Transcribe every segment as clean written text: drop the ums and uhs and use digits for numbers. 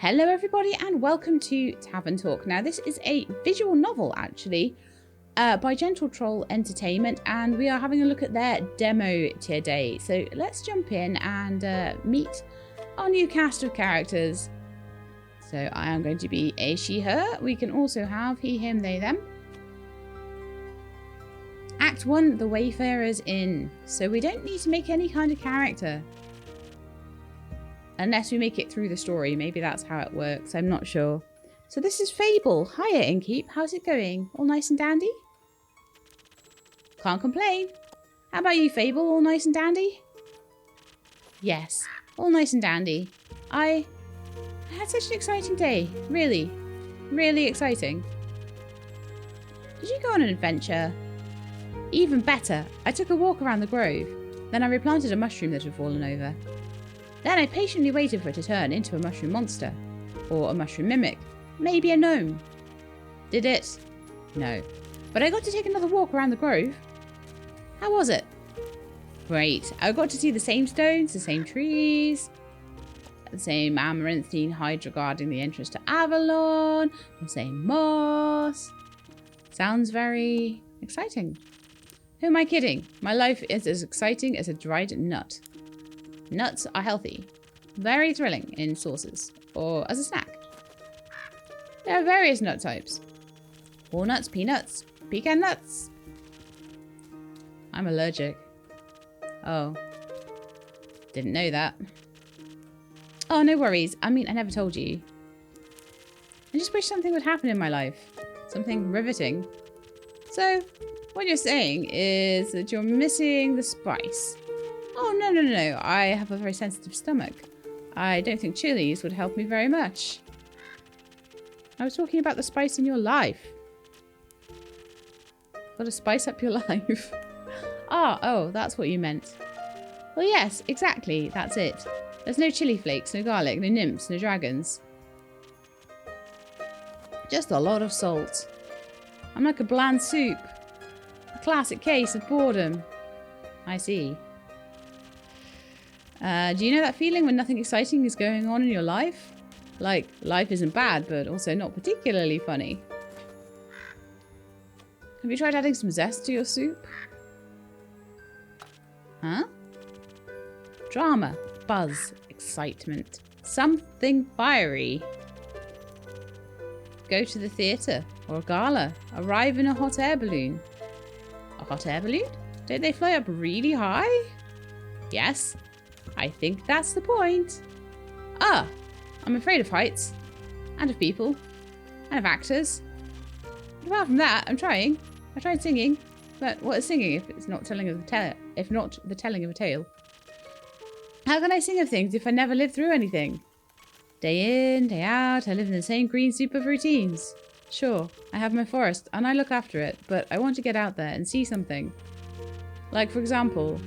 Hello everybody and welcome to Tavern Talk. Now this is a visual novel actually by Gentle Troll Entertainment, and we are having a look at their demo today. So let's jump in and meet our new cast of characters. So I am going to be a she, her. We can also have he, him, they, them. Act 1, The Wayfarer's Inn. So we don't need to make any kind of character. Unless we make it through the story. Maybe that's how it works. I'm not sure. So this is Fable. Hiya, Innkeep. How's it going? All nice and dandy? Can't complain. How about you, Fable? All nice and dandy? Yes. All nice and dandy. I had such an exciting day. Really. Really exciting. Did you go on an adventure? Even better. I took a walk around the grove. Then I replanted a mushroom that had fallen over. Then I patiently waited for it to turn into a mushroom monster. Or a mushroom mimic. Maybe a gnome. Did it? No. But I got to take another walk around the grove. How was it? Great. I got to see the same stones, the same trees, the same amaranthine hydra guarding the entrance to Avalon, the same moss. Sounds very exciting. Who am I kidding? My life is as exciting as a dried nut. Nuts are healthy, very thrilling in sauces, or as a snack. There are various nut types. Walnuts, peanuts, pecan nuts. I'm allergic. Oh. Didn't know that. Oh, no worries. I mean, I never told you. I just wish something would happen in my life. Something riveting. So, what you're saying is that you're missing the spice. Oh, no. I have a very sensitive stomach. I don't think chilies would help me very much. I was talking about the spice in your life. Got to spice up your life. Oh, that's what you meant. Well, yes, exactly. That's it. There's no chili flakes, no garlic, no nymphs, no dragons. Just a lot of salt. I'm like a bland soup. A classic case of boredom. I see. Do you know that feeling when nothing exciting is going on in your life? Like, life isn't bad, but also not particularly funny. Have you tried adding some zest to your soup? Huh? Drama, buzz, excitement. Something fiery. Go to the theatre or a gala. Arrive in a hot air balloon. A hot air balloon? Don't they fly up really high? Yes. I think that's the point. I'm afraid of heights. And of people. And of actors. But apart from that, I tried singing. But what is singing if it's not telling of the tale? If not the telling of a tale? How can I sing of things if I never lived through anything? Day in, day out, I live in the same green soup of routines. Sure, I have my forest and I look after it, but I want to get out there and see something. Like, for example,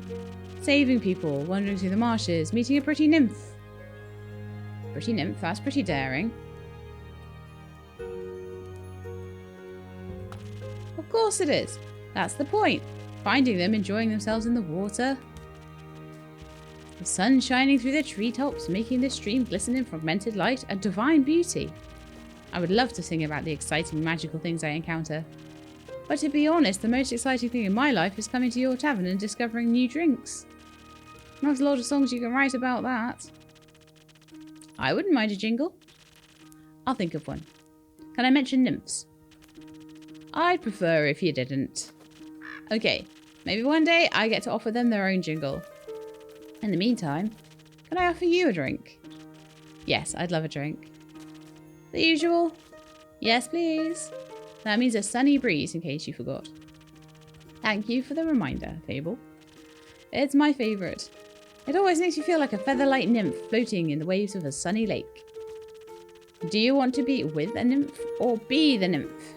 saving people, wandering through the marshes, meeting a pretty nymph. Pretty nymph, that's pretty daring. Of course it is. That's the point. Finding them enjoying themselves in the water. The sun shining through the treetops, making the stream glisten in fragmented light, a divine beauty. I would love to sing about the exciting, magical things I encounter. But to be honest, the most exciting thing in my life is coming to your tavern and discovering new drinks. Not a lot of songs you can write about that. I wouldn't mind a jingle. I'll think of one. Can I mention nymphs? I'd prefer if you didn't. Okay, maybe one day I get to offer them their own jingle. In the meantime, can I offer you a drink? Yes, I'd love a drink. The usual? Yes, please. That means a sunny breeze, in case you forgot. Thank you for the reminder, Fable. It's my favourite. It always makes you feel like a feather-light nymph floating in the waves of a sunny lake. Do you want to be with a nymph or be the nymph?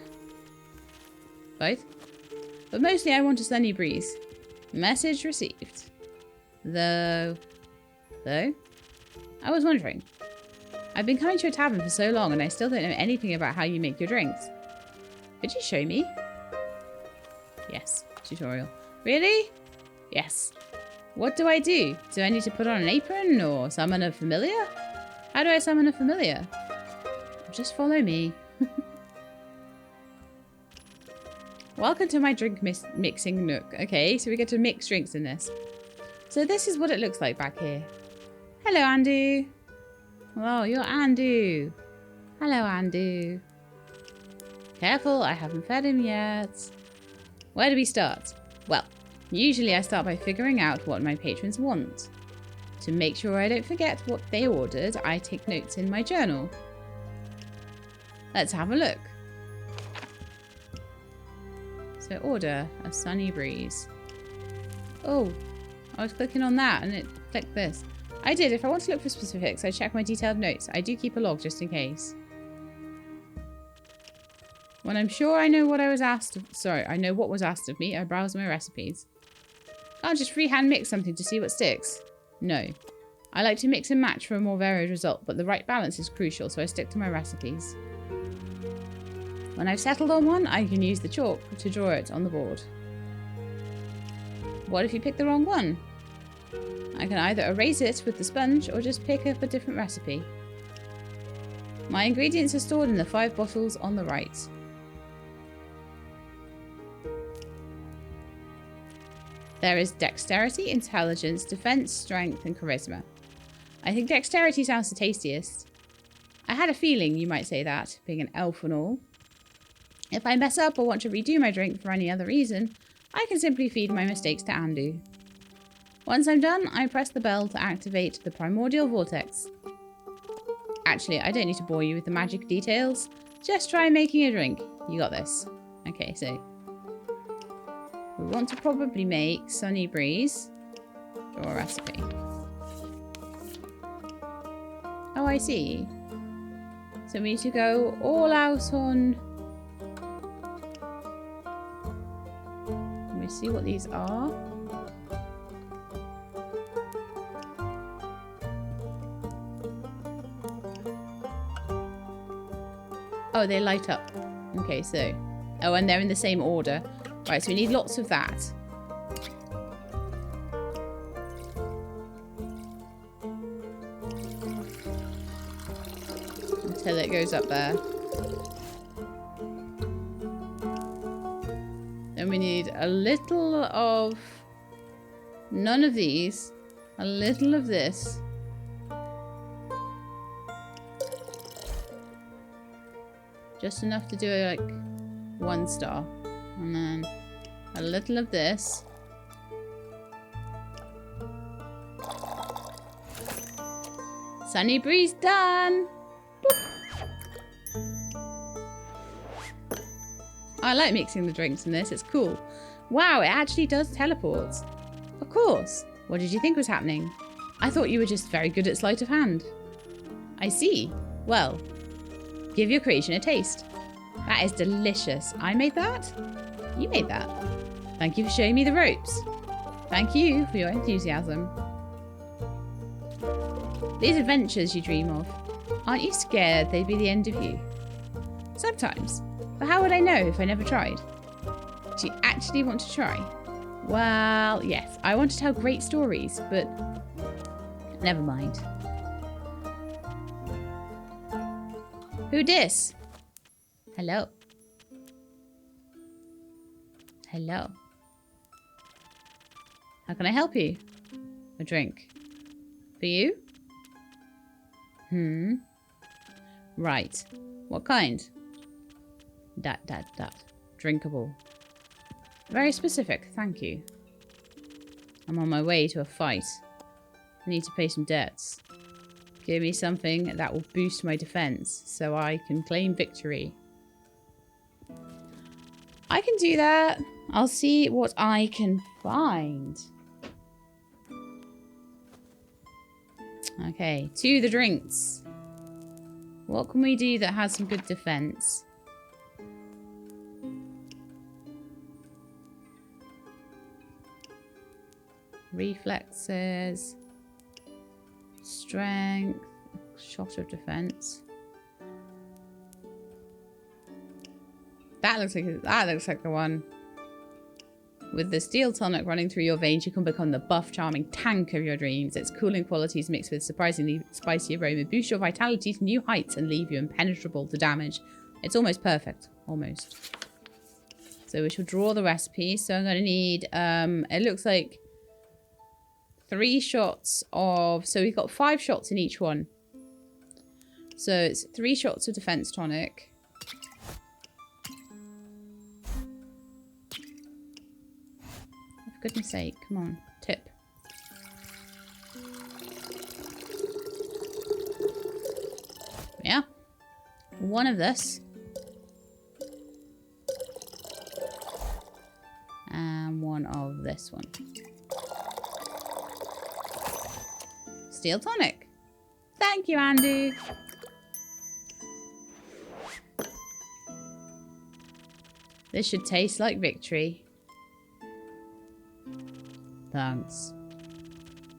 Both. But mostly I want a sunny breeze. Message received. Though? I was wondering. I've been coming to a tavern for so long and I still don't know anything about how you make your drinks. Could you show me? Yes. Tutorial. Really? Yes. What do I do? Do I need to put on an apron or summon a familiar? How do I summon a familiar? Just follow me. Welcome to my drink mixing nook. Okay, so we get to mix drinks in this. So this is what it looks like back here. Hello, Andu. Oh, you're Andu. Hello, Andu. Careful, I haven't fed him yet. Where do we start? Well, usually I start by figuring out what my patrons want. To make sure I don't forget what they ordered, I take notes in my journal. Let's have a look. So order a sunny breeze. Oh, I was clicking on that and it clicked this. I did. If I want to look for specifics, I check my detailed notes. I do keep a log just in case. When I'm sure I know what I was asked of, I know what was asked of me, I browse my recipes. I'll just freehand mix something to see what sticks. No. I like to mix and match for a more varied result, but the right balance is crucial, so I stick to my recipes. When I've settled on one, I can use the chalk to draw it on the board. What if you pick the wrong one? I can either erase it with the sponge or just pick up a different recipe. My ingredients are stored in the 5 bottles on the right. There is dexterity, intelligence, defense, strength, and charisma. I think dexterity sounds the tastiest. I had a feeling you might say that, being an elf and all. If I mess up or want to redo my drink for any other reason, I can simply feed my mistakes to Andu. Once I'm done, I press the bell to activate the primordial vortex. Actually, I don't need to bore you with the magic details. Just try making a drink. You got this. Okay, so we want to probably make Sunny Breeze. Draw a recipe. Oh, I see. So we need to go all out on... Let me see what these are. Oh, they light up. Okay, so... Oh, and they're in the same order. Right, so we need lots of that. Until it goes up there. Then we need a little of... None of these. A little of this. Just enough to do like 1 star. And then a little of this. Sunny Breeze done! Boop. I like mixing the drinks in this, it's cool. Wow, it actually does teleport. Of course. What did you think was happening? I thought you were just very good at sleight of hand. I see. Well, give your creation a taste. That is delicious. I made that? You made that. Thank you for showing me the ropes. Thank you for your enthusiasm. These adventures you dream of, aren't you scared they'd be the end of you? Sometimes. But how would I know if I never tried? Do you actually want to try? Well, yes. I want to tell great stories, but never mind. Who dis? Hello. Hello. How can I help you? A drink. For you? Right. What kind? That. Drinkable. Very specific, thank you. I'm on my way to a fight. I need to pay some debts. Give me something that will boost my defense so I can claim victory. I can do that. I'll see what I can find. Okay, to the drinks. What can we do that has some good defense? Reflexes. Strength. Shot of defense. That looks like the one. With the steel tonic running through your veins, you can become the buff, charming tank of your dreams. Its cooling qualities mixed with surprisingly spicy aroma boost your vitality to new heights and leave you impenetrable to damage. It's almost perfect. Almost. So we shall draw the recipe. So I'm going to need, it looks like 3 shots of, so we've got 5 shots in each one. So it's 3 shots of defense tonic. For goodness sake, come on, tip. Yeah. 1 of this. And 1 of this one. Steel tonic. Thank you, Andy. This should taste like victory. Thanks.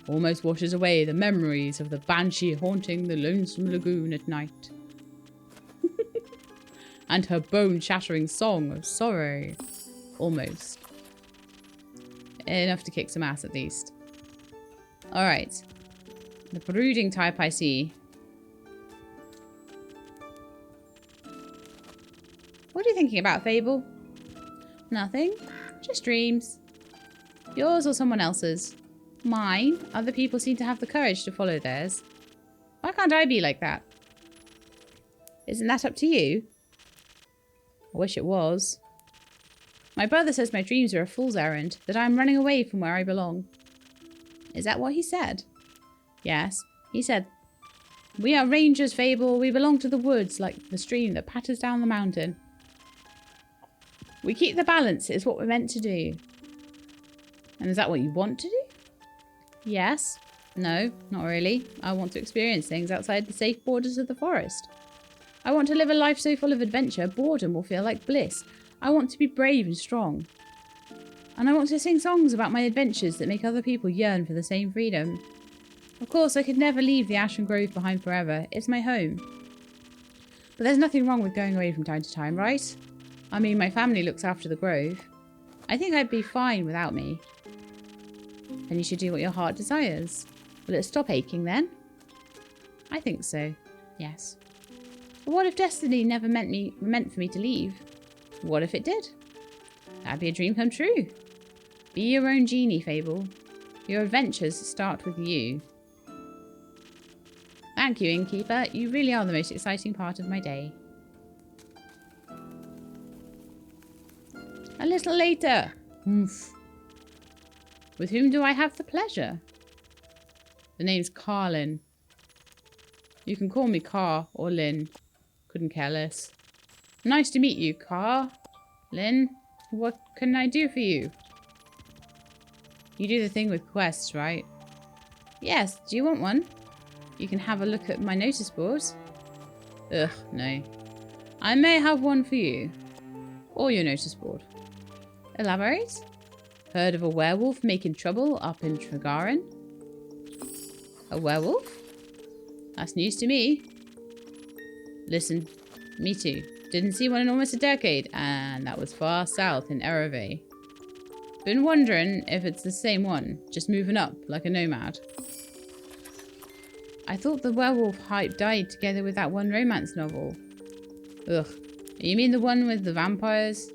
Almost washes away the memories of the banshee haunting the lonesome lagoon at night. And her bone-shattering song of sorrow. Almost. Enough to kick some ass at least. Alright. The brooding type I see. What are you thinking about, Fable? Nothing. Just dreams. Yours or someone else's. Mine. Other people seem to have the courage to follow theirs. Why can't I be like that? Isn't that up to you? I wish it was. My brother says my dreams are a fool's errand, that I am running away from where I belong. Is that what he said? Yes, he said, we are rangers, Fable. We belong to the woods, like the stream that patters down the mountain. We keep the balance. It's what we're meant to do. And is that what you want to do? Yes. No, not really. I want to experience things outside the safe borders of the forest. I want to live a life so full of adventure, boredom will feel like bliss. I want to be brave and strong. And I want to sing songs about my adventures that make other people yearn for the same freedom. Of course, I could never leave the Ashen Grove behind forever. It's my home. But there's nothing wrong with going away from time to time, right? I mean, my family looks after the grove. I think I'd be fine without me. Then you should do what your heart desires. Will it stop aching then? I think so, yes. But what if destiny never meant for me to leave? What if it did? That'd be a dream come true. Be your own genie, Fable. Your adventures start with you. Thank you, Innkeeper. You really are the most exciting part of my day. A little later. Oof. With whom do I have the pleasure? The name's Carlin. You can call me Car or Lynn. Couldn't care less. Nice to meet you, Car. Lynn, what can I do for you? You do the thing with quests, right? Yes, do you want one? You can have a look at my notice boards. Ugh, no. I may have one for you. Or your notice board. Elaborate? Heard of a werewolf making trouble up in Tregarin? A werewolf? That's news to me. Listen, me too. Didn't see one in almost a decade, and that was far south in Ereve. Been wondering if it's the same one, just moving up like a nomad. I thought the werewolf hype died together with that one romance novel. Ugh, you mean the one with the vampires?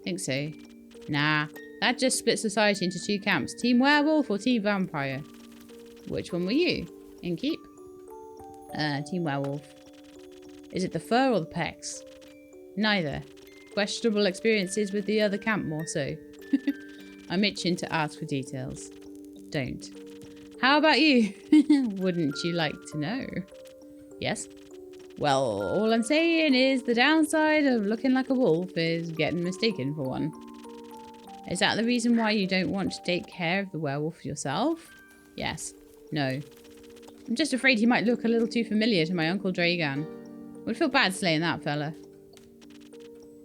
Think so. Nah, that just split society into 2 camps. Team werewolf or team vampire? Which one were you? Innkeep? Team werewolf. Is it the fur or the pecs? Neither. Questionable experiences with the other camp more so. I'm itching to ask for details. Don't. How about you? Wouldn't you like to know? Yes? Well, all I'm saying is the downside of looking like a wolf is getting mistaken for one. Is that the reason why you don't want to take care of the werewolf yourself? Yes. No. I'm just afraid he might look a little too familiar to my Uncle Dragan. Would feel bad slaying that fella.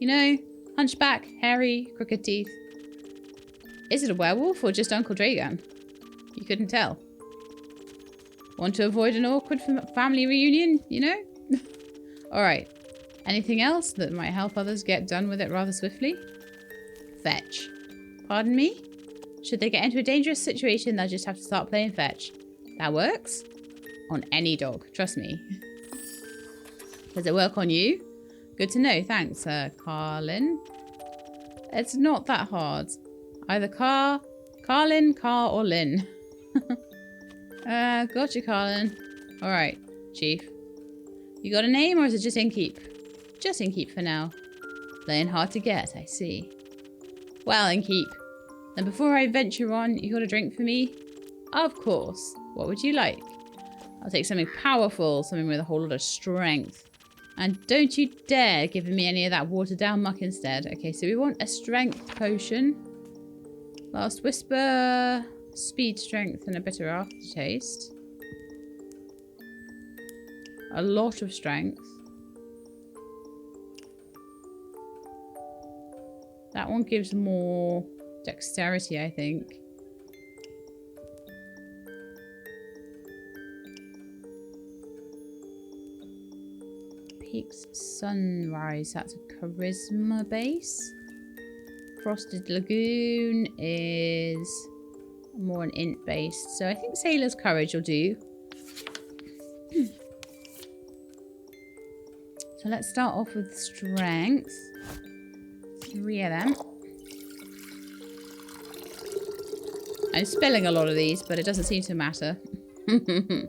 You know, hunchback, hairy, crooked teeth. Is it a werewolf or just Uncle Dragan? You couldn't tell. Want to avoid an awkward family reunion, you know? Alright. Anything else that might help others get done with it rather swiftly? Fetch. Pardon me? Should they get into a dangerous situation, they'll just have to start playing fetch. That works? On any dog, trust me. Does it work on you? Good to know, thanks, Carlin. It's not that hard. Either Carlin, Car, or Lynn. Gotcha, Carlin. Alright, Chief. You got a name, or is it just Inkeep? Just Inkeep for now. Playing hard to get, I see. Well, Inkeep. Then before I venture on, you got a drink for me? Of course. What would you like? I'll take something powerful, something with a whole lot of strength. And don't you dare give me any of that watered down muck instead. Okay, so we want a strength potion. Last whisper, speed, strength, and a bitter aftertaste. A lot of strength. That one gives more dexterity, I think. Peaks Sunrise, that's a charisma base. Frosted Lagoon is more an int based, so I think Sailor's Courage will do. So let's start off with strength. 3 of them. I'm spelling a lot of these, but it doesn't seem to matter. And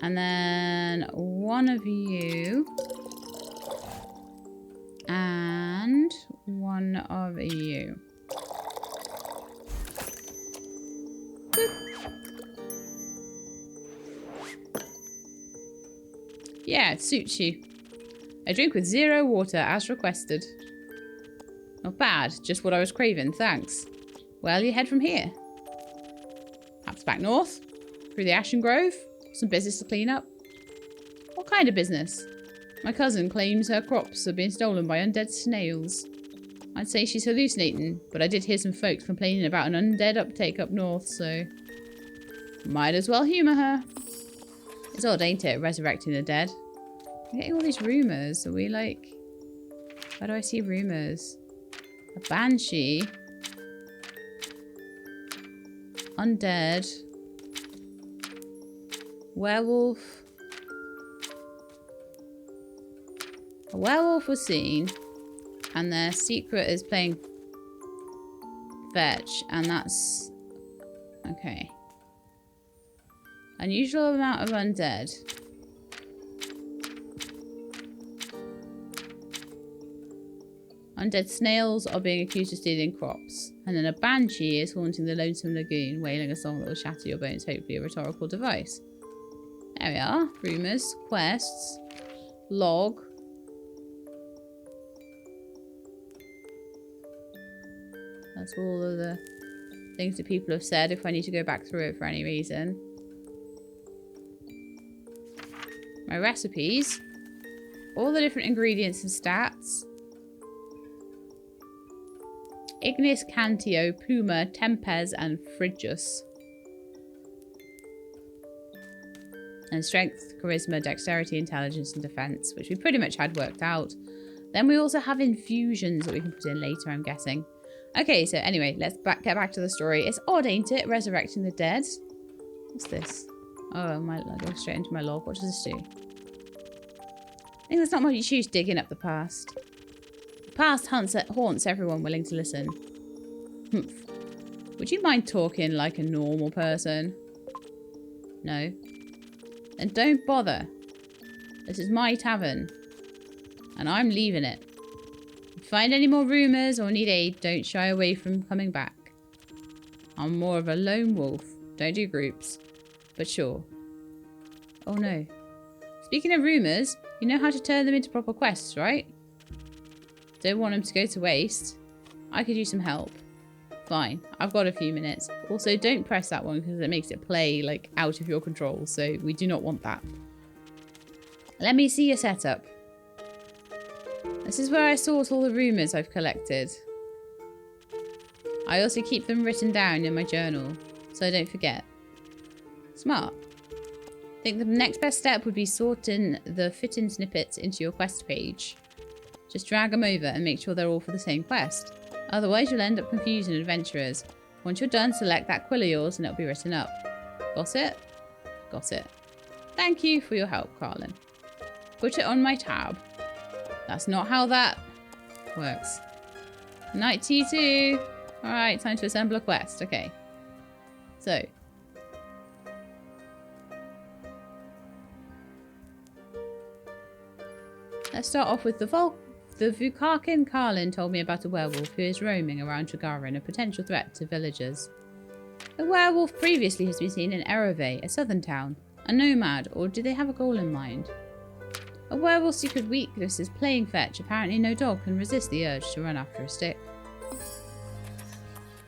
then 1 of you. And 1 of you. Boop. Yeah, it suits you. A drink with 0 water, as requested. Not bad, just what I was craving, thanks. Well, you head from here. Perhaps back north? Through the Ashen Grove? Some business to clean up? What kind of business? My cousin claims her crops are being stolen by undead snails. I'd say she's hallucinating, but I did hear some folks complaining about an undead uptake up north, so... might as well humour her. It's odd, ain't it, resurrecting the dead? I'm getting all these rumours. Are we like... where do I see rumours? A banshee. Undead. Werewolf. A werewolf was seen. And their secret is playing fetch. And that's... okay. Unusual amount of undead. Undead snails are being accused of stealing crops. And then a banshee is haunting the lonesome lagoon, wailing a song that will shatter your bones, hopefully a rhetorical device. There we are. Rumours, quests, log. That's all of the things that people have said if I need to go back through it for any reason. My recipes. All the different ingredients and stats. Ignis, Cantio, Puma, Tempes, and Frigus. And strength, charisma, dexterity, intelligence, and defense, which we pretty much had worked out. Then we also have infusions that we can put in later, I'm guessing. Okay, so anyway, let's get back to the story. It's odd, ain't it? Resurrecting the dead. What's this? Oh, I might go straight into my log. What does this do? I think there's not much use digging up the past. The past haunts everyone willing to listen. Humph. Would you mind talking like a normal person? No? Then don't bother. This is my tavern. And I'm leaving it. If you find any more rumours or need aid, don't shy away from coming back. I'm more of a lone wolf. Don't do groups. But sure. Oh no. Speaking of rumours, you know how to turn them into proper quests, right? Don't want them to go to waste. I could use some help. Fine, I've got a few minutes. Also, don't press that one because it makes it play like out of your control, so we do not want that. Let me see your setup. This is where I sort all the rumours I've collected. I also keep them written down in my journal, so I don't forget. Smart. I think the next best step would be sorting the fit-in snippets into your quest page. Just drag them over and make sure they're all for the same quest. Otherwise, you'll end up confusing adventurers. Once you're done, select that quill of yours and it'll be written up. Got it? Got it. Thank you for your help, Carlin. Put it on my tab. That's not how that works. Night to you too. Alright, time to assemble a quest. Okay. So. Let's start off with the Vukarkin Carlin told me about a werewolf who is roaming around Tregarin, a potential threat to villagers. The werewolf previously has been seen in Erove, a southern town. A nomad, or do they have a goal in mind? A werewolf's secret weakness is playing fetch. Apparently no dog can resist the urge to run after a stick.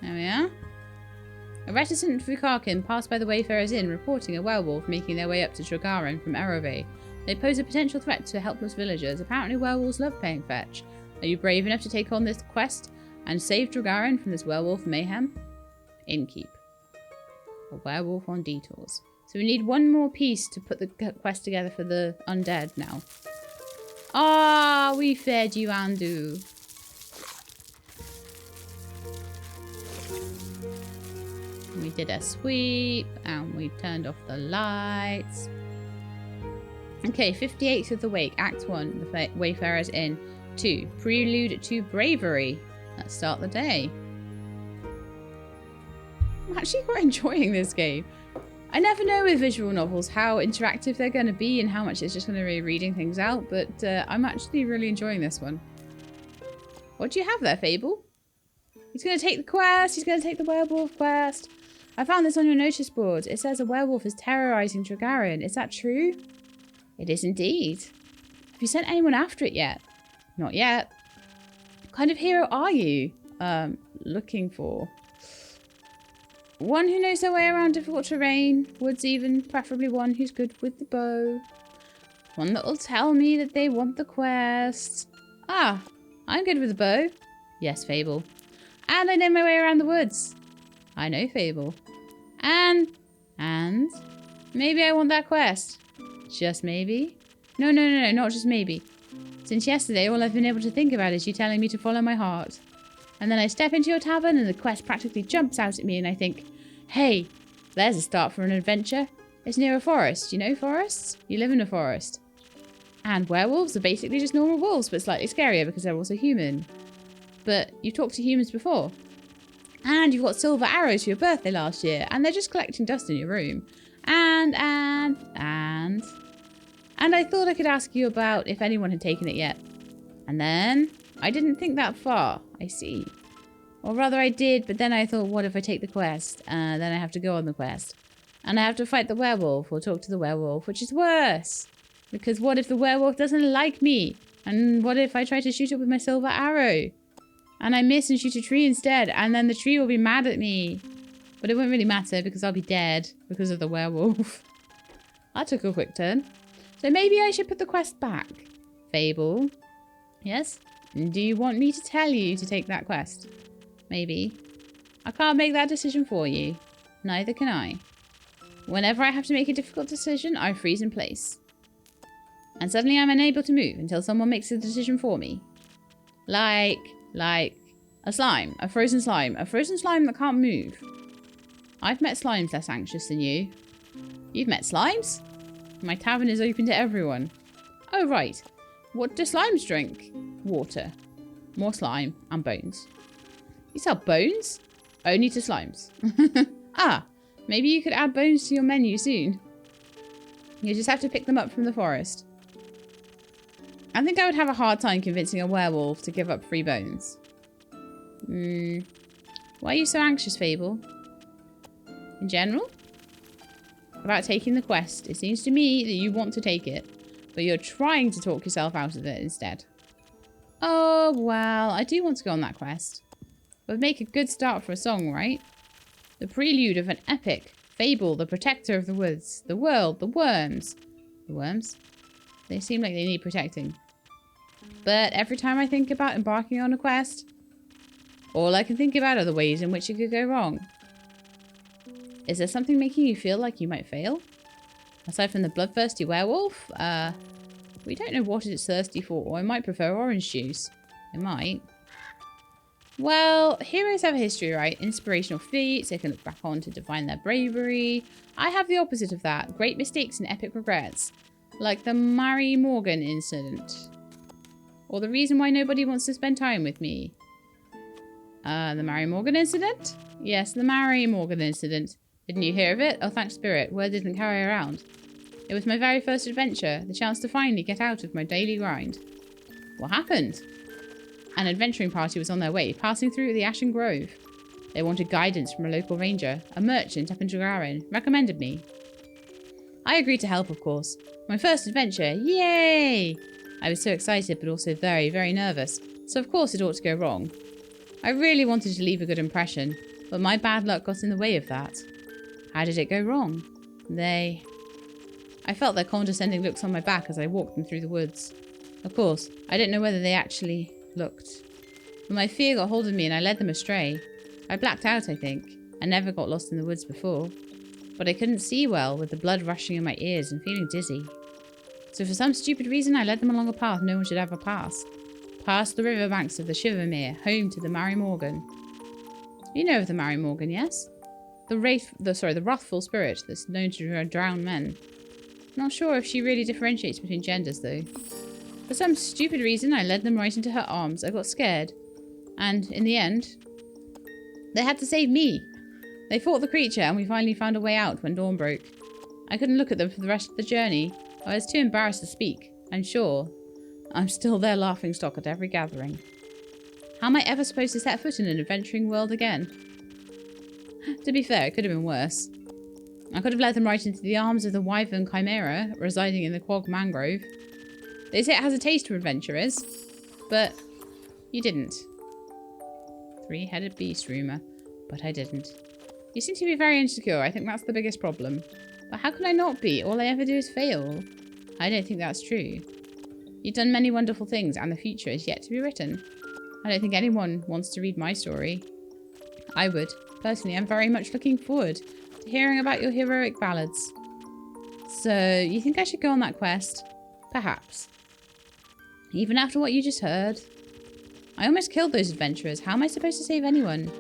There we are. A reticent Vukarkin passed by the Wayfarer's Inn reporting a werewolf making their way up to Tregarin from Erove. They pose a potential threat to helpless villagers. Apparently werewolves love playing fetch. Are you brave enough to take on this quest and save Tregarin from this werewolf mayhem? Innkeep. A werewolf on detours. So we need one more piece to put the quest together for the undead now. Ah, we fed you, Andu. We did a sweep and we turned off the lights. Okay, 58th of the Wake, Act 1, the Wayfarer's Inn. 2, Prelude to Bravery. Let's start the day. I'm actually quite enjoying this game. I never know with visual novels how interactive they're going to be and how much it's just going to be reading things out, but I'm actually really enjoying this one. What do you have there, Fable? He's going to take the quest. He's going to take the werewolf quest. I found this on your notice board. It says a werewolf is terrorizing Tregarin. Is that true? It is indeed. Have you sent anyone after it yet? Not yet. What kind of hero are you looking for? One who knows their way around difficult terrain, woods even, preferably one who's good with the bow. One that will tell me that they want the quest. Ah, I'm good with the bow. Yes, Fable. And I know my way around the woods. I know, Fable. And maybe I want that quest. Just maybe? No, not just maybe. Since yesterday, all I've been able to think about is you telling me to follow my heart. And then I step into your tavern and the quest practically jumps out at me and I think, hey, there's a start for an adventure. It's near a forest. You know forests? You live in a forest. And werewolves are basically just normal wolves, but slightly scarier because they're also human. But you've talked to humans before. And you've got silver arrows for your birthday last year, and they're just collecting dust in your room. And I thought I could ask you about if anyone had taken it yet. And then I didn't think that far. I see. Or rather I did, but then I thought, what if I take the quest? Then I have to go on the quest. And I have to fight the werewolf or talk to the werewolf, which is worse. Because what if the werewolf doesn't like me? And what if I try to shoot it with my silver arrow? And I miss and shoot a tree instead, and then the tree will be mad at me. But it won't really matter because I'll be dead because of the werewolf. That took a quick turn. So maybe I should put the quest back. Fable. Yes? Do you want me to tell you to take that quest? Maybe. I can't make that decision for you. Neither can I. Whenever I have to make a difficult decision, I freeze in place. And suddenly I'm unable to move until someone makes a decision for me. Like a slime. A frozen slime. A frozen slime that can't move. I've met slimes less anxious than you. You've met slimes? My tavern is open to everyone. Oh, right. What do slimes drink? Water. More slime and bones. You sell bones? Only to slimes. Ah, maybe you could add bones to your menu soon. You just have to pick them up from the forest. I think I would have a hard time convincing a werewolf to give up free bones. Why are you so anxious, Fable? In general? About taking the quest. It seems to me that you want to take it, but you're trying to talk yourself out of it instead. Oh, well, I do want to go on that quest. But make a good start for a song, right? The prelude of an epic. Fable, the protector of the woods. The world, the worms. The worms? They seem like they need protecting. But every time I think about embarking on a quest, all I can think about are the ways in which it could go wrong. Is there something making you feel like you might fail? Aside from the bloodthirsty werewolf? We don't know what it's thirsty for. I might prefer orange juice. It might. Well, heroes have a history, right? Inspirational feats they can look back on to define their bravery. I have the opposite of that. Great mistakes and epic regrets. Like the Mary Morgan incident. Or the reason why nobody wants to spend time with me. The Mary Morgan incident? Yes, the Mary Morgan incident. Didn't you hear of it? Oh, thank Spirit. Word didn't carry around. It was my very first adventure. The chance to finally get out of my daily grind. What happened? An adventuring party was on their way, passing through the Ashen Grove. They wanted guidance from a local ranger. A merchant up in Dragarin recommended me. I agreed to help, of course. My first adventure. Yay! I was so excited, but also very, very nervous. So of course it ought to go wrong. I really wanted to leave a good impression, but my bad luck got in the way of that. How did it go wrong? I felt their condescending looks on my back as I walked them through the woods. Of course, I didn't know whether they actually looked. But my fear got hold of me and I led them astray. I blacked out, I think. I never got lost in the woods before. But I couldn't see well, with the blood rushing in my ears and feeling dizzy. So for some stupid reason, I led them along a path no one should ever pass. Past the riverbanks of the Shivermere, home to the Mary Morgan. You know of the Mary Morgan, yes? The wrathful spirit that's known to drown men. Not sure if she really differentiates between genders, though. For some stupid reason, I led them right into her arms. I got scared. And, in the end, they had to save me. They fought the creature, and we finally found a way out when dawn broke. I couldn't look at them for the rest of the journey. I was too embarrassed to speak. I'm sure. I'm still their laughingstock at every gathering. How am I ever supposed to set foot in an adventuring world again? To be fair, it could have been worse. I could have led them right into the arms of the wyvern chimera residing in the Quag Mangrove. They say it has a taste for adventurers, but you didn't. Three-headed beast rumour, but I didn't. You seem to be very insecure. I think that's the biggest problem. But how can I not be? All I ever do is fail. I don't think that's true. You've done many wonderful things, and the future is yet to be written. I don't think anyone wants to read my story. I would. Personally, I'm very much looking forward to hearing about your heroic ballads. So, you think I should go on that quest? Perhaps. Even after what you just heard? I almost killed those adventurers. How am I supposed to save anyone?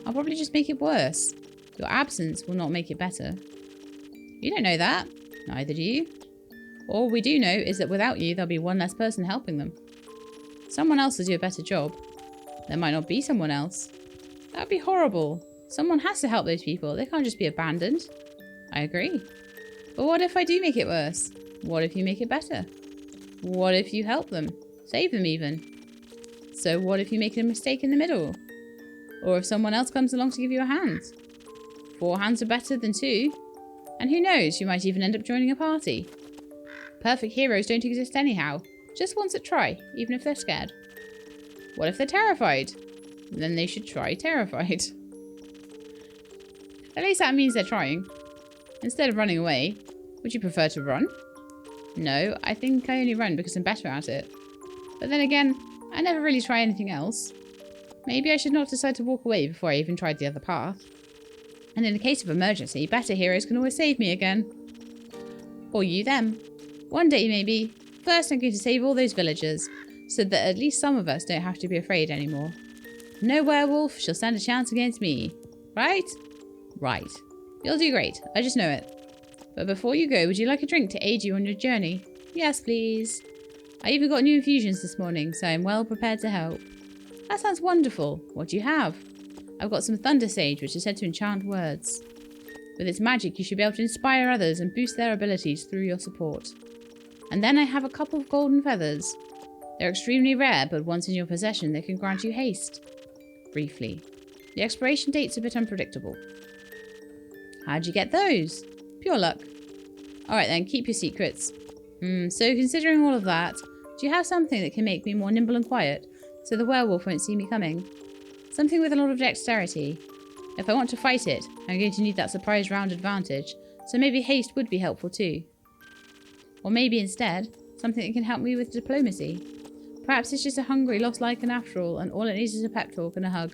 I'll probably just make it worse. Your absence will not make it better. You don't know that. Neither do you. All we do know is that without you, there'll be one less person helping them. Someone else will do a better job. There might not be someone else. That would be horrible. Someone has to help those people. They can't just be abandoned. I agree. But what if I do make it worse? What if you make it better? What if you help them? Save them even? So what if you make a mistake in the middle? Or if someone else comes along to give you a hand? 4 hands are better than 2. And who knows, you might even end up joining a party. Perfect heroes don't exist anyhow. Just ones that try, even if they're scared. What if they're terrified? Then they should try terrified. At least that means they're trying. Instead of running away, would you prefer to run? No, I think I only run because I'm better at it. But then again, I never really try anything else. Maybe I should not decide to walk away before I even tried the other path. And in the case of emergency, better heroes can always save me again. Or you them. One day maybe. First I'm going to save all those villagers, so that at least some of us don't have to be afraid anymore. No werewolf shall stand a chance against me. Right? Right. You'll do great. I just know it. But before you go, would you like a drink to aid you on your journey? Yes, please. I even got new infusions this morning, so I'm well prepared to help. That sounds wonderful. What do you have? I've got some Thunder Sage, which is said to enchant words. With its magic, you should be able to inspire others and boost their abilities through your support. And then I have a couple of golden feathers. They're extremely rare, but once in your possession, they can grant you haste. Briefly. The expiration date's a bit unpredictable. How'd you get those? Pure luck. Alright then, keep your secrets. So considering all of that, do you have something that can make me more nimble and quiet, so the werewolf won't see me coming? Something with a lot of dexterity. If I want to fight it, I'm going to need that surprise round advantage, so maybe haste would be helpful too. Or maybe instead, something that can help me with diplomacy. Perhaps it's just a hungry, lost lycan after all, and all it needs is a pep talk and a hug.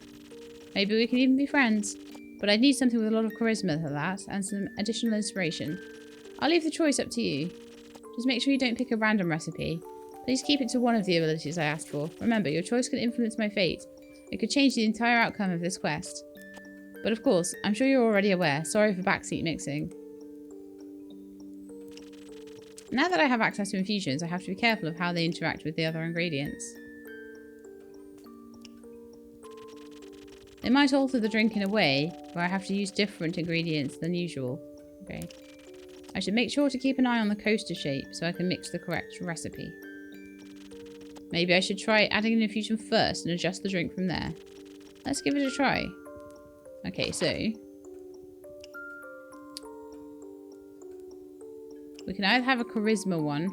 Maybe we can even be friends, but I'd need something with a lot of charisma for that, and some additional inspiration. I'll leave the choice up to you. Just make sure you don't pick a random recipe. Please keep it to one of the abilities I asked for. Remember, your choice can influence my fate, It could change the entire outcome of this quest. But of course, I'm sure you're already aware. Sorry for backseat mixing. Now that I have access to infusions, I have to be careful of how they interact with the other ingredients. It might alter the drink in a way where I have to use different ingredients than usual. Okay. I should make sure to keep an eye on the coaster shape so I can mix the correct recipe. Maybe I should try adding an infusion first and adjust the drink from there. Let's give it a try. Okay, so we can either have a charisma one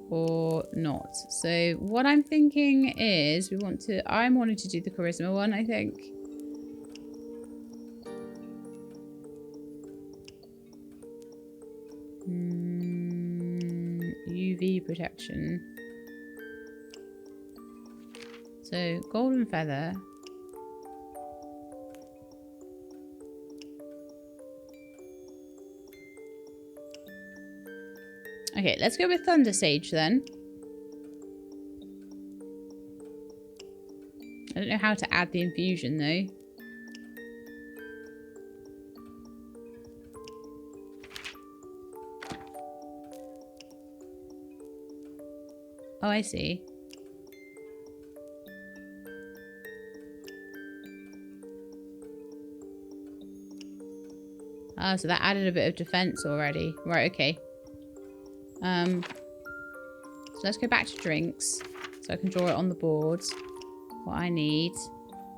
or not. So what I'm thinking is I'm wanting to do the charisma one, I think. UV protection. So golden feather. Okay, let's go with Thunder Sage then. I don't know how to add the infusion though. Oh, I see. Oh, so that added a bit of defense already. Right, okay. So let's go back to drinks. So I can draw it on the board. What I need.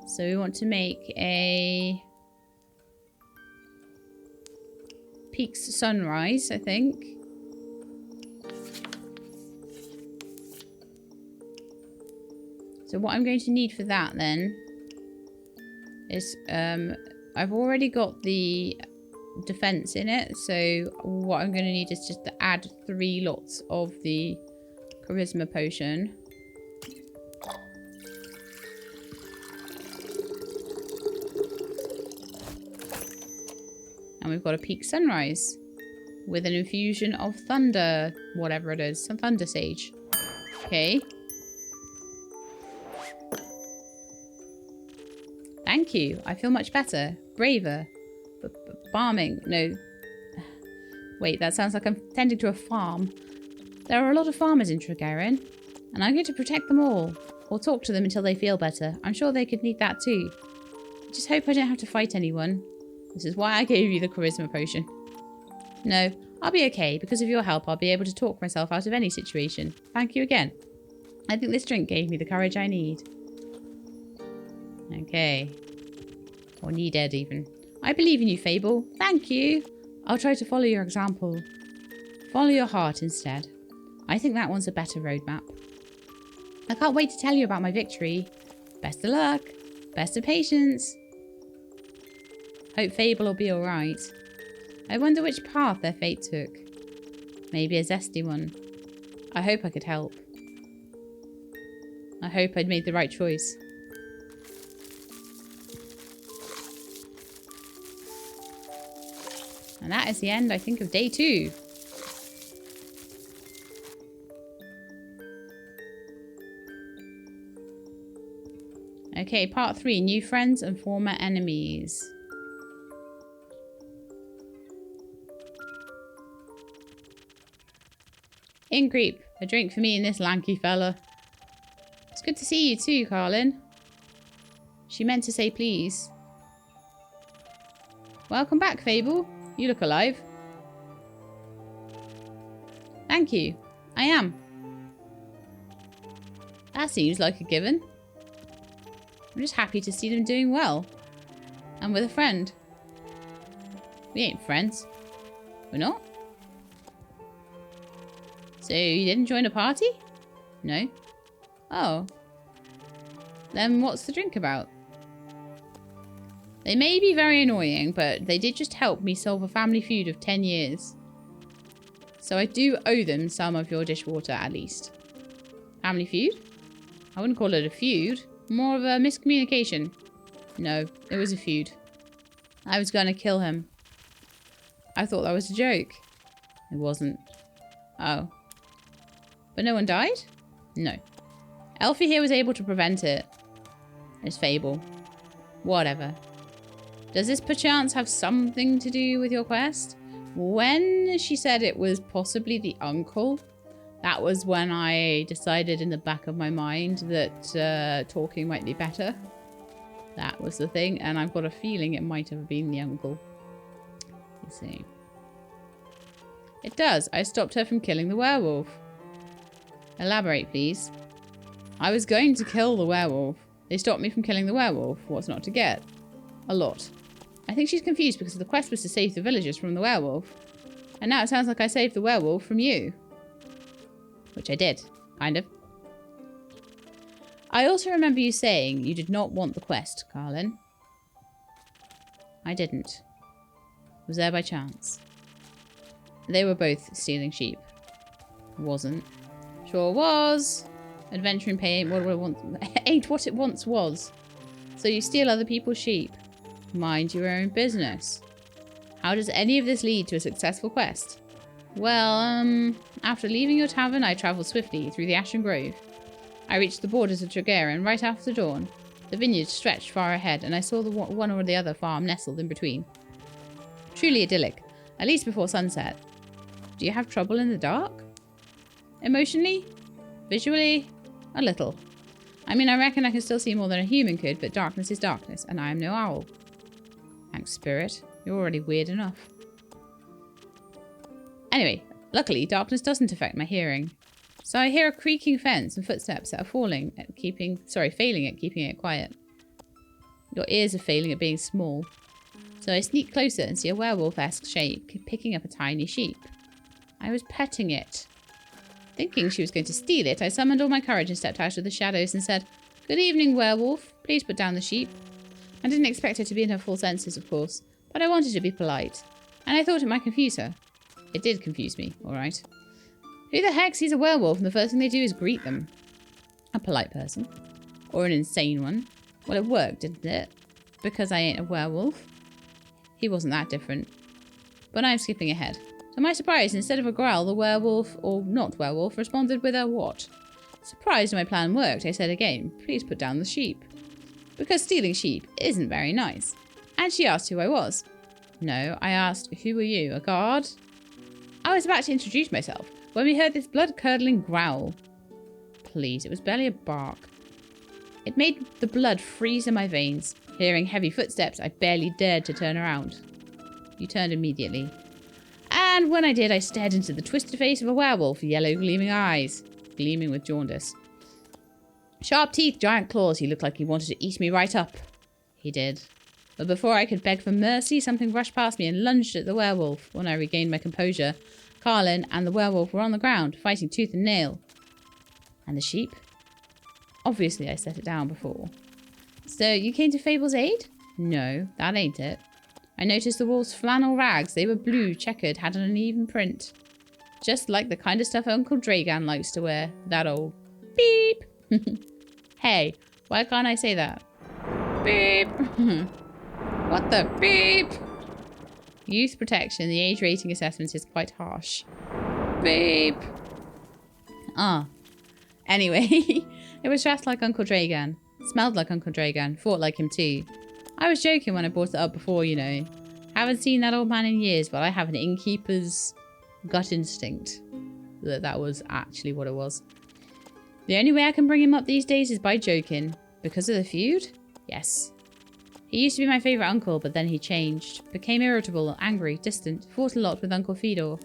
So we want to make a Peaks Sunrise, I think. So what I'm going to need for that then is I've already got the defense in it, so what I'm going to need is just to add 3 lots of the charisma potion. And we've got a Peak Sunrise with an infusion of thunder, whatever it is, some Thunder Sage. Okay. Thank you. I feel much better. Braver. Farming. No. Wait, that sounds like I'm tending to a farm. There are a lot of farmers in Tregarin, and I'm going to protect them all. Or talk to them until they feel better. I'm sure they could need that too. I just hope I don't have to fight anyone. This is why I gave you the charisma potion. No, I'll be okay. Because of your help, I'll be able to talk myself out of any situation. Thank you again. I think this drink gave me the courage I need. Okay. Or needed, even. I believe in you, Fable. Thank you. I'll try to follow your example. Follow your heart instead. I think that one's a better roadmap. I can't wait to tell you about my victory. Best of luck. Best of patience. Hope Fable will be alright. I wonder which path their fate took. Maybe a zesty one. I hope I could help. I hope I'd made the right choice. And that is the end, I think, of day 2. Okay, part 3. New friends and former enemies. In creep. A drink for me and this lanky fella. It's good to see you too, Carlin. She meant to say please. Welcome back, Fable. You look alive. Thank you. I am. That seems like a given. I'm just happy to see them doing well. And with a friend. We ain't friends. We're not? So you didn't join a party? No. Oh. Then what's the drink about? They may be very annoying, but they did just help me solve a family feud of 10 years. So I do owe them some of your dishwater, at least. Family feud? I wouldn't call it a feud. More of a miscommunication. No, it was a feud. I was going to kill him. I thought that was a joke. It wasn't. Oh. But no one died? No. Elfie here was able to prevent it. It's Fable. Whatever. Does this perchance have something to do with your quest? When she said it was possibly the uncle, that was when I decided in the back of my mind that talking might be better. That was the thing, and I've got a feeling it might have been the uncle. Let's see. It does. I stopped her from killing the werewolf. Elaborate, please. I was going to kill the werewolf. They stopped me from killing the werewolf. What's not to get? A lot. I think she's confused because the quest was to save the villagers from the werewolf. And now it sounds like I saved the werewolf from you. Which I did. Kind of. I also remember you saying you did not want the quest, Carlin. I didn't. Was there by chance. They were both stealing sheep. Wasn't. Sure was. Adventuring pay ain't what it once was. So you steal other people's sheep. Mind your own business. How does any of this lead to a successful quest? Well, after leaving your tavern, I travelled swiftly through the Ashen Grove. I reached the borders of Tregaron right after dawn. The vineyards stretched far ahead, and I saw the one or the other farm nestled in between. Truly idyllic, at least before sunset. Do you have trouble in the dark? Emotionally? Visually? A little. I mean, I reckon I can still see more than a human could, but darkness is darkness, and I am no owl. Thanks, Spirit. You're already weird enough. Anyway, luckily, darkness doesn't affect my hearing. So I hear a creaking fence and footsteps that are failing at keeping it quiet. Your ears are failing at being small. So I sneak closer and see a werewolf-esque shape picking up a tiny sheep. I was petting it. Thinking she was going to steal it, I summoned all my courage and stepped out of the shadows and said, "Good evening, werewolf. Please put down the sheep." I didn't expect her to be in her full senses, of course, but I wanted to be polite. And I thought it might confuse her. It did confuse me, all right. Who the heck sees a werewolf and the first thing they do is greet them? A polite person. Or an insane one. Well, it worked, didn't it? Because I ain't a werewolf. He wasn't that different. But I'm skipping ahead. To my surprise, instead of a growl, the werewolf, or not werewolf, responded with a what? Surprised my plan worked, I said again, "Please put down the sheep." Because stealing sheep isn't very nice. And she asked who I was. No, I asked, "Who are you, a guard?" I was about to introduce myself when we heard this blood-curdling growl. Please, it was barely a bark. It made the blood freeze in my veins. Hearing heavy footsteps, I barely dared to turn around. You turned immediately. And when I did, I stared into the twisted face of a werewolf, yellow gleaming eyes, gleaming with jaundice. Sharp teeth, giant claws, he looked like he wanted to eat me right up. He did. But before I could beg for mercy, something rushed past me and lunged at the werewolf. When I regained my composure, Carlin and the werewolf were on the ground, fighting tooth and nail. And the sheep? Obviously, I set it down before. So, you came to Fable's aid? No, that ain't it. I noticed the wolf's flannel rags. They were blue, checkered, had an uneven print. Just like the kind of stuff Uncle Dragan likes to wear. That old beep. Hey, why can't I say that? Beep. What the beep? Youth protection. The age rating assessment is quite harsh. Beep. Anyway, it was dressed like Uncle Dragan. Smelled like Uncle Dragan. Fought like him too. I was joking when I brought it up before, you know. Haven't seen that old man in years, but I have an innkeeper's gut instinct that was actually what it was. The only way I can bring him up these days is by joking. Because of the feud? Yes. He used to be my favourite uncle, but then he changed. Became irritable, angry, distant. Fought a lot with Uncle Fedor.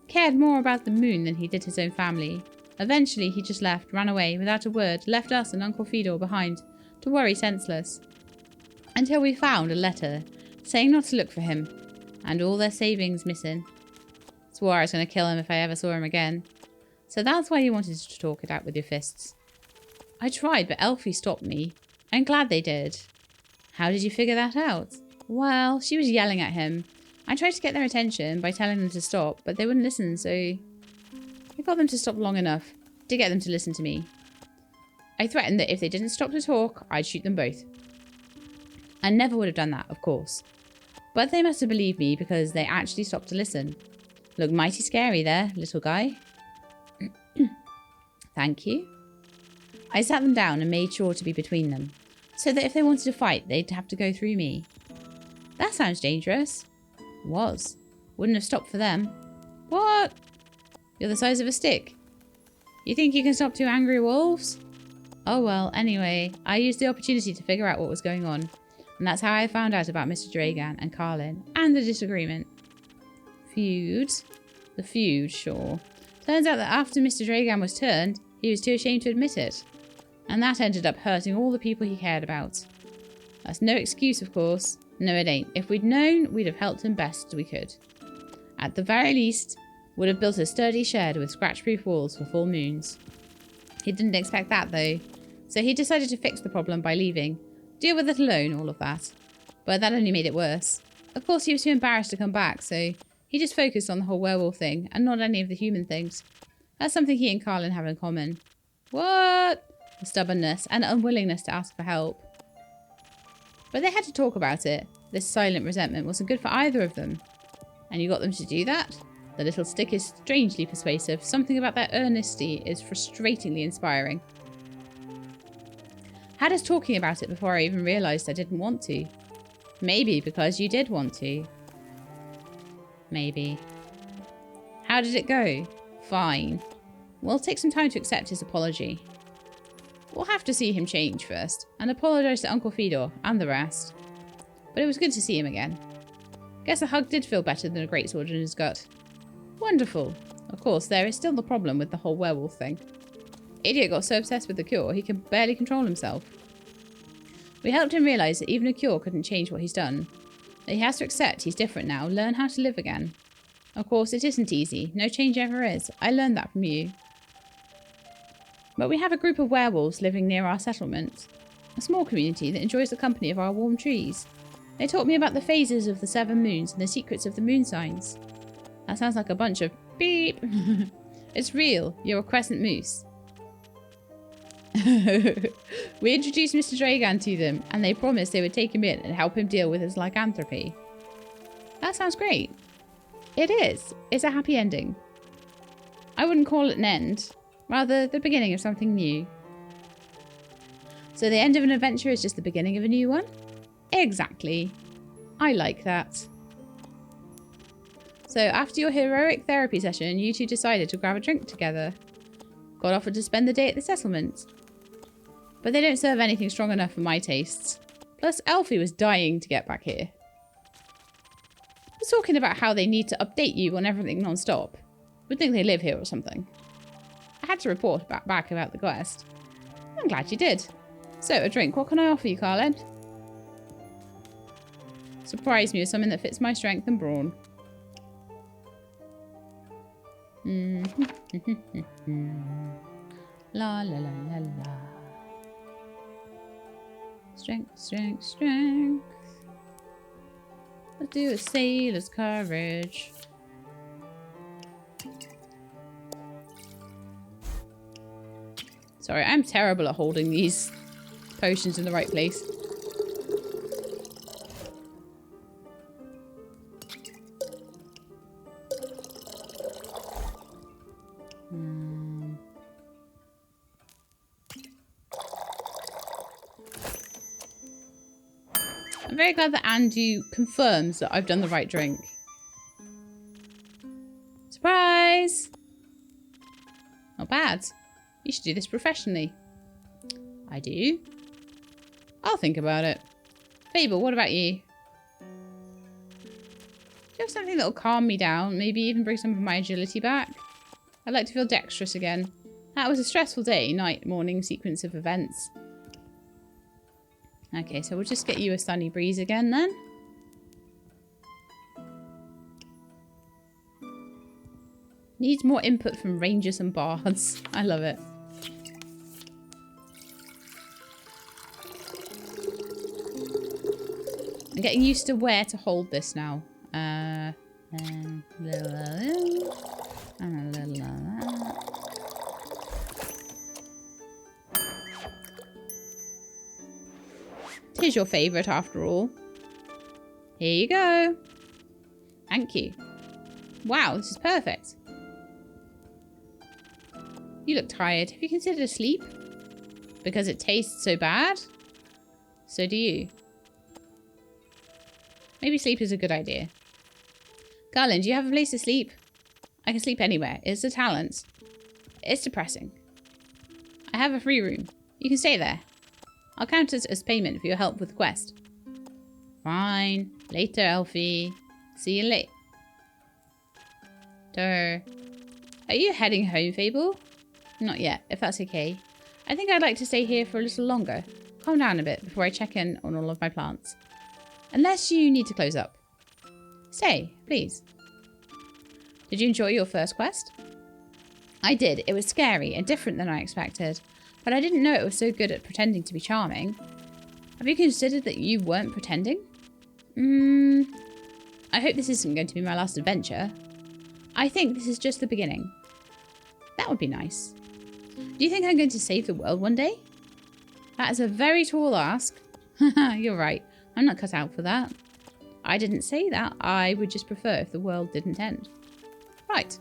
Cared more about the moon than he did his own family. Eventually, he just left, ran away, without a word, left us and Uncle Fedor behind, to worry senseless. Until we found a letter saying not to look for him, and all their savings missing. Swore I was going to kill him if I ever saw him again. So that's why you wanted to talk it out with your fists. I tried, but Elfie stopped me. I'm glad they did. How did you figure that out? Well, she was yelling at him. I tried to get their attention by telling them to stop, but they wouldn't listen, so I got them to stop long enough to get them to listen to me. I threatened that if they didn't stop to talk, I'd shoot them both. I never would have done that, of course. But they must have believed me because they actually stopped to listen. Looked mighty scary there, little guy. Thank you. I sat them down and made sure to be between them. So that if they wanted to fight, they'd have to go through me. That sounds dangerous. Was. Wouldn't have stopped for them. What? You're the size of a stick. You think you can stop two angry wolves? Oh well, anyway, I used the opportunity to figure out what was going on. And that's how I found out about Mr. Dragan and Carlin, and the disagreement. Feud? The feud, sure. Turns out that after Mr. Dragan was turned, he was too ashamed to admit it. And that ended up hurting all the people he cared about. That's no excuse, of course. No, it ain't. If we'd known, we'd have helped him best we could. At the very least, would have built a sturdy shed with scratch-proof walls for full moons. He didn't expect that, though. So he decided to fix the problem by leaving. Deal with it alone, all of that. But that only made it worse. Of course, he was too embarrassed to come back, so he just focused on the whole werewolf thing, and not any of the human things. That's something he and Carlin have in common. What? The stubbornness and unwillingness to ask for help. But they had to talk about it. This silent resentment wasn't good for either of them. And you got them to do that? The little stick is strangely persuasive. Something about their earnesty is frustratingly inspiring. Had us talking about it before I even realised I didn't want to. Maybe because you did want to. Maybe. How did it go? Fine. We'll take some time to accept his apology. We'll have to see him change first, and apologise to Uncle Fedor and the rest. But it was good to see him again. Guess a hug did feel better than a greatsword in his gut. Wonderful. Of course, there is still the problem with the whole werewolf thing. Idiot got so obsessed with the cure, he can barely control himself. We helped him realise that even a cure couldn't change what he's done. That he has to accept he's different now, learn how to live again. Of course, it isn't easy. No change ever is. I learned that from you. But we have a group of werewolves living near our settlement. A small community that enjoys the company of our warm trees. They taught me about the phases of the 7 moons and the secrets of the moon signs. That sounds like a bunch of beep. It's real. You're a crescent moose. We introduced Mr. Dragan to them, and they promised they would take him in and help him deal with his lycanthropy. That sounds great. It is. It's a happy ending. I wouldn't call it an end. Rather, the beginning of something new. So the end of an adventure is just the beginning of a new one? Exactly. I like that. So after your heroic therapy session, you two decided to grab a drink together. Got offered to spend the day at the settlement. But they don't serve anything strong enough for my tastes. Plus, Elfie was dying to get back here. We're talking about how they need to update you on everything non-stop. Would think they live here or something. I had to report back about the quest. I'm glad you did. So, a drink. What can I offer you, Carlin? Surprise me with something that fits my strength and brawn. La la la la la. Strength, strength, strength. Let's do a sailor's courage. Sorry, I'm terrible at holding these potions in the right place. I'm very glad that Andu confirms that I've done the right drink. Surprise! Not bad. You should do this professionally. I do. I'll think about it. Fable, what about you? Do you have something that'll calm me down? Maybe even bring some of my agility back? I'd like to feel dexterous again. That was a stressful day, night, morning sequence of events. Okay, so we'll just get you a sunny breeze again then. Needs more input from rangers and bards. I love it. I'm getting used to where to hold this now. Tis your favourite after all. Here you go. Thank you. Wow, this is perfect. You look tired. Have you considered a sleep? Because it tastes so bad? So do you. Maybe sleep is a good idea. Garland, do you have a place to sleep? I can sleep anywhere. It's a talent. It's depressing. I have a free room. You can stay there. I'll count it as payment for your help with the quest. Fine. Later, Elfie. See you later. Are you heading home, Fable? Not yet, if that's okay. I think I'd like to stay here for a little longer. Calm down a bit before I check in on all of my plants. Unless you need to close up. Stay, please. Did you enjoy your first quest? I did. It was scary and different than I expected. But I didn't know it was so good at pretending to be charming. Have you considered that you weren't pretending? I hope this isn't going to be my last adventure. I think this is just the beginning. That would be nice. Do you think I'm going to save the world one day? That is a very tall ask. You're right. I'm not cut out for that. I didn't say that. I would just prefer if the world didn't end. Right.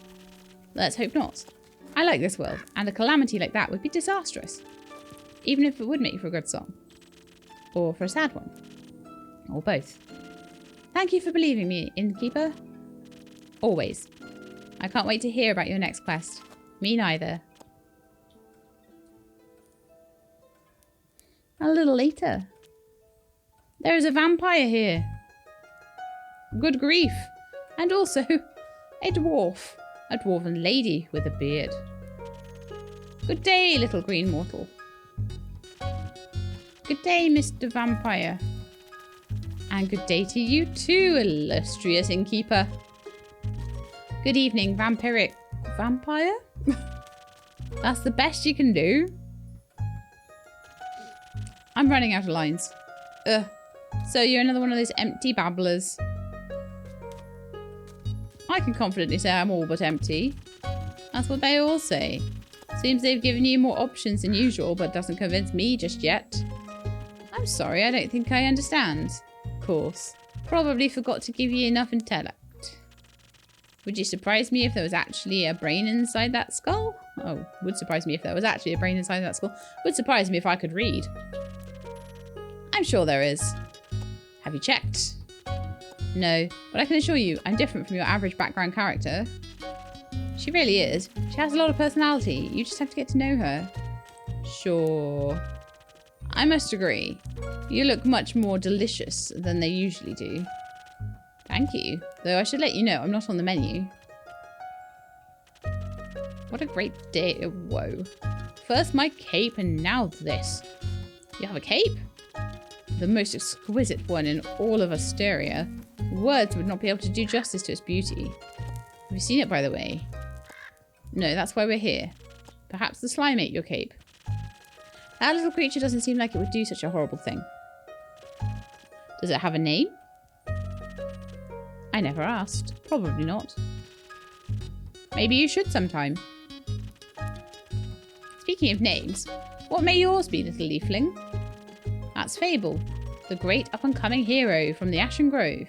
Let's hope not. I like this world, and a calamity like that would be disastrous. Even if it would make for a good song. Or for a sad one. Or both. Thank you for believing me, Innkeeper. Always. I can't wait to hear about your next quest. Me neither. A little later. There is a vampire here. Good grief. And also a dwarf. A dwarven lady with a beard. Good day, little green mortal. Good day, Mr. Vampire. And good day to you too, illustrious innkeeper. Good evening, vampiric... Vampire? That's the best you can do? I'm running out of lines. Ugh. So you're another one of those empty babblers. I can confidently say I'm all but empty. That's what they all say. Seems they've given you more options than usual, but doesn't convince me just yet. I'm sorry, I don't think I understand. Of course. Probably forgot to give you enough intellect. Would you surprise me if there was actually a brain inside that skull? Oh, would surprise me if there was actually a brain inside that skull. Would surprise me if I could read. I'm sure there is. Have you checked? No, but I can assure you, I'm different from your average background character. She really is. She has a lot of personality. You just have to get to know her. Sure. I must agree. You look much more delicious than they usually do. Thank you. Though I should let you know, I'm not on the menu. What a great day. Whoa. First my cape and now this. You have a cape? The most exquisite one in all of Asteria. Words would not be able to do justice to its beauty. Have you seen it, by the way? No, that's why we're here. Perhaps the slime ate your cape. That little creature doesn't seem like it would do such a horrible thing. Does it have a name? I never asked. Probably not. Maybe you should sometime. Speaking of names, what may yours be, little leafling? That's Fable, the great up-and-coming hero from the Ashen Grove.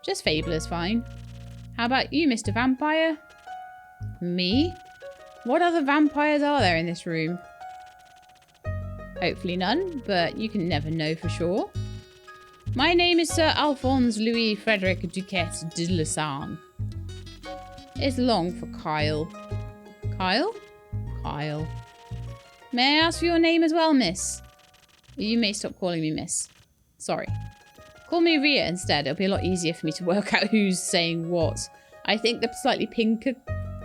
Just Fable is fine. How about you, Mr. Vampire? Me? What other vampires are there in this room? Hopefully none, but you can never know for sure. My name is Sir Alphonse Louis Frederic Duquette de Lassagne. It's long for Kyle. Kyle? Kyle. May I ask for your name as well, miss? You may stop calling me miss. Sorry. Call me Rhea instead. It'll be a lot easier for me to work out who's saying what. I think the slightly pinker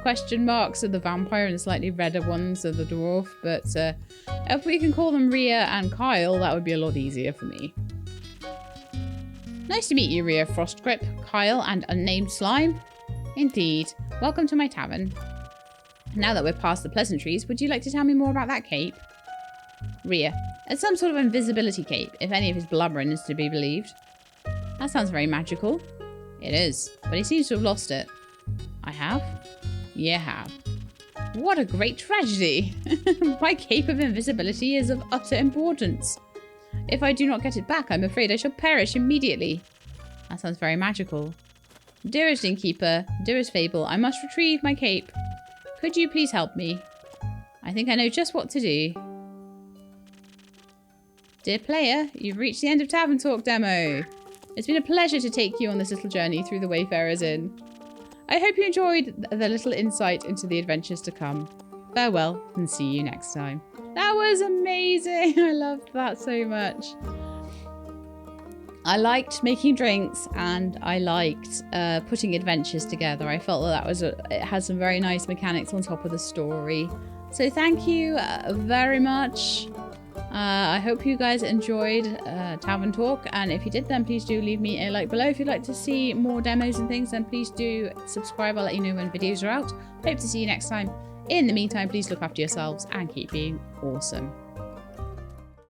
question marks are the vampire and the slightly redder ones are the dwarf. But if we can call them Rhea and Kyle, that would be a lot easier for me. Nice to meet you, Rhea Frostgrip, Kyle, and unnamed slime. Indeed. Welcome to my tavern. Now that we're past the pleasantries, would you like to tell me more about that cape? Rhea. It's some sort of invisibility cape, if any of his blubbering is to be believed. That sounds very magical. It is, but he seems to have lost it. I have? You have. What a great tragedy. My cape of invisibility is of utter importance. If I do not get it back, I'm afraid I shall perish immediately. That sounds very magical. Dearest innkeeper, dearest Fable, I must retrieve my cape. Could you please help me? I think I know just what to do. Dear player, you've reached the end of Tavern Talk demo. It's been a pleasure to take you on this little journey through the Wayfarer's Inn. I hope you enjoyed the little insight into the adventures to come. Farewell, and see you next time. That was amazing. I loved that so much. I liked making drinks, and I liked putting adventures together. I felt that it had some very nice mechanics on top of the story. So thank you very much. I hope you guys enjoyed Tavern Talk, and if you did, then please do leave me a like below. If you'd like to see more demos and things, then please do subscribe. I'll let you know when videos are out. Hope to see you next time. In the meantime, please look after yourselves and keep being awesome.